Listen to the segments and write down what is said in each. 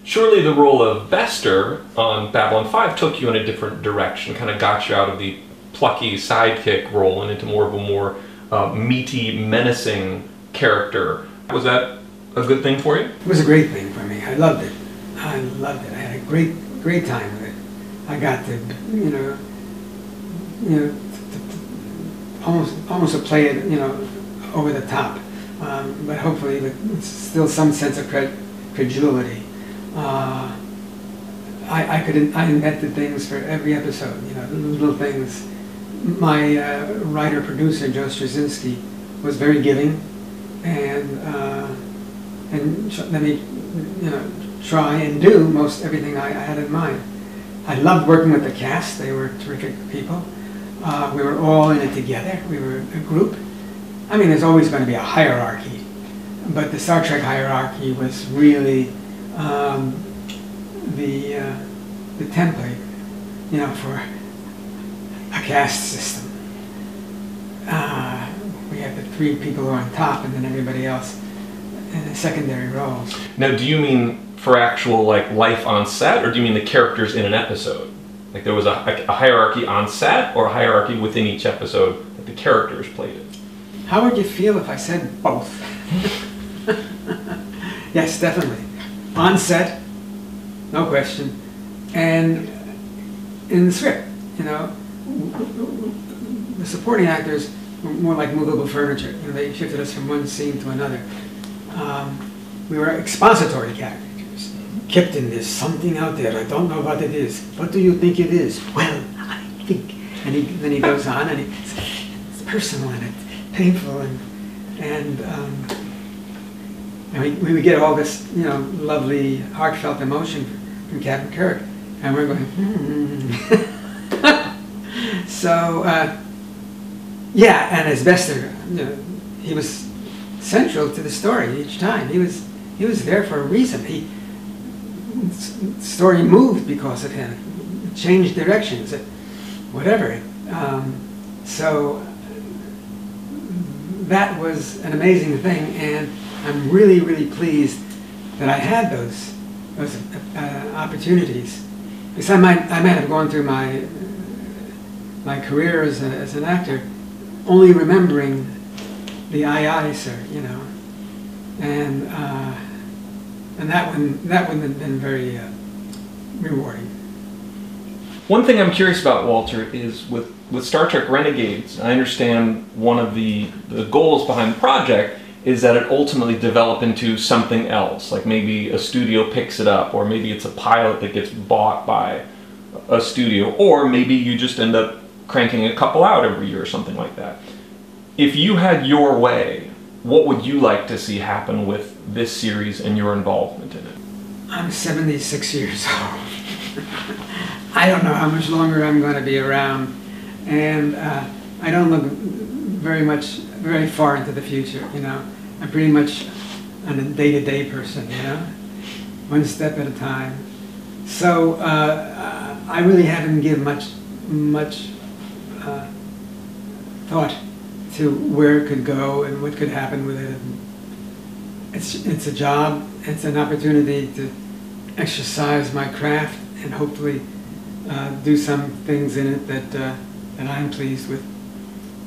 Surely the role of Bester on Babylon 5 took you in a different direction, kind of got you out of the plucky sidekick role and into more of a more meaty, menacing character. Was that a good thing for you? It was a great thing for me. I loved it. I loved it. I had a great time with it. I got to, almost to play it, over the top, but hopefully with still some sense of credulity. I invented things for every episode, little things. My writer-producer, Joe Straczynski, was very giving, and let me, try and do most everything I had in mind. I loved working with the cast. They were terrific people. We were all in it together. We were a group. I mean, there's always going to be a hierarchy, but the Star Trek hierarchy was really the template, for a caste system. We had the 3 people who were on top, and then everybody else in the secondary roles. Now, do you mean for actual life on set, or do you mean the characters in an episode? Like there was a hierarchy on set, or a hierarchy within each episode that the characters played in? How would you feel if I said both? Yes, definitely. On set, no question, and in the script, the supporting actors were more like movable furniture. They shifted us from one scene to another. We were expository characters. Captain, there's something out there. I don't know what it is. What do you think it is? Well, I think. And then he goes on, and it's personal and it's painful, and we would get all this, lovely, heartfelt emotion from Captain Kirk, and we're going, So, yeah, and as Bester, he was central to the story each time. He was there for a reason. The story moved because of him. It changed directions, whatever. So that was an amazing thing, and I'm really, really pleased that I had those opportunities. Because I might have gone through my career as an actor only remembering the aye, sir, and that wouldn't have been very rewarding. One thing I'm curious about, Walter, is with Star Trek Renegades, I understand one of the goals behind the project is that it ultimately develop into something else, like maybe a studio picks it up, or maybe it's a pilot that gets bought by a studio, or maybe you just end up cranking a couple out every year or something like that. If you had your way, what would you like to see happen with this series and your involvement in it? I'm 76 years old. I don't know how much longer I'm going to be around, and I don't look very far into the future. I'm pretty much a day-to-day person. One step at a time. So I really haven't given much thought to where it could go and what could happen with it. It's a job. It's an opportunity to exercise my craft and hopefully do some things in it that I'm pleased with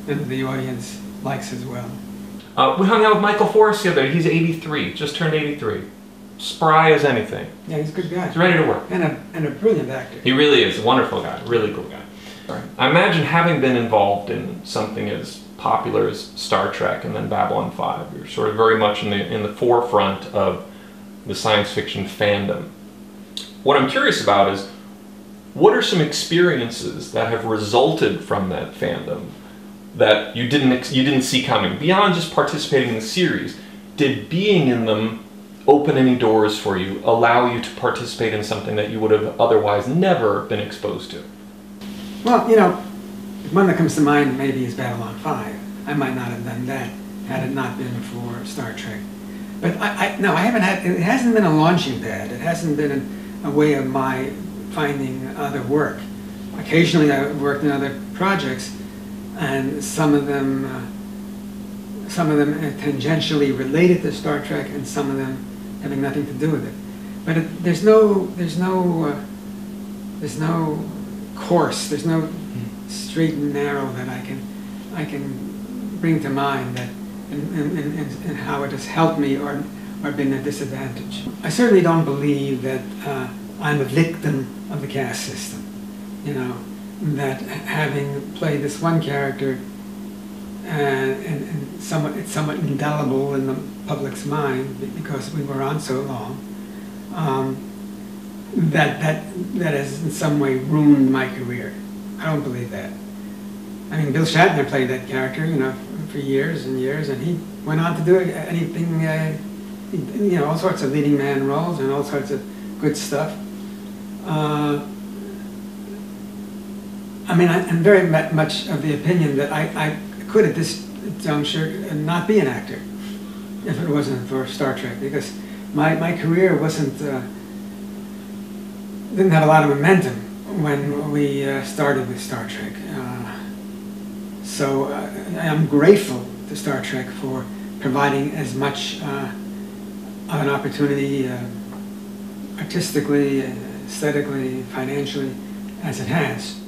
and the audience likes as well. We hung out with Michael Forrest the other day. He's 83, just turned 83. Spry as anything. Yeah, he's a good guy. He's ready to work. And a brilliant actor. He really is. A wonderful guy. Really cool guy. Right. I imagine having been involved in something as popular as Star Trek and then Babylon 5, you're sort of very much in the forefront of the science fiction fandom. What I'm curious about is, what are some experiences that have resulted from that fandom that you didn't see coming? Beyond just participating in the series, did being in them open any doors for you, allow you to participate in something that you would have otherwise never been exposed to? Well, one that comes to mind maybe is Babylon 5. I might not have done that had it not been for Star Trek. But no, I haven't had, it hasn't been a launching pad. It hasn't been a way of my finding other work. Occasionally I worked in other projects, and some of them tangentially related to Star Trek, and some of them having nothing to do with it. but there's no course, there's no straight and narrow that I can bring to mind that and how it has helped me or been a disadvantage. I certainly don't believe that I'm a victim of the caste system. You know, that having played this one character and it's somewhat indelible in the public's mind because we were on so long, that has in some way ruined my career. I don't believe that. I mean, Bill Shatner played that character, you know, for years and years, and he went on to do anything, you know, all sorts of leading man roles and all sorts of good stuff. I mean, I'm very much of the opinion that I could at this juncture not be an actor if it wasn't for Star Trek, because my career didn't have a lot of momentum when we started with Star Trek. So I'm grateful to Star Trek for providing as much of an opportunity artistically, aesthetically, financially as it has.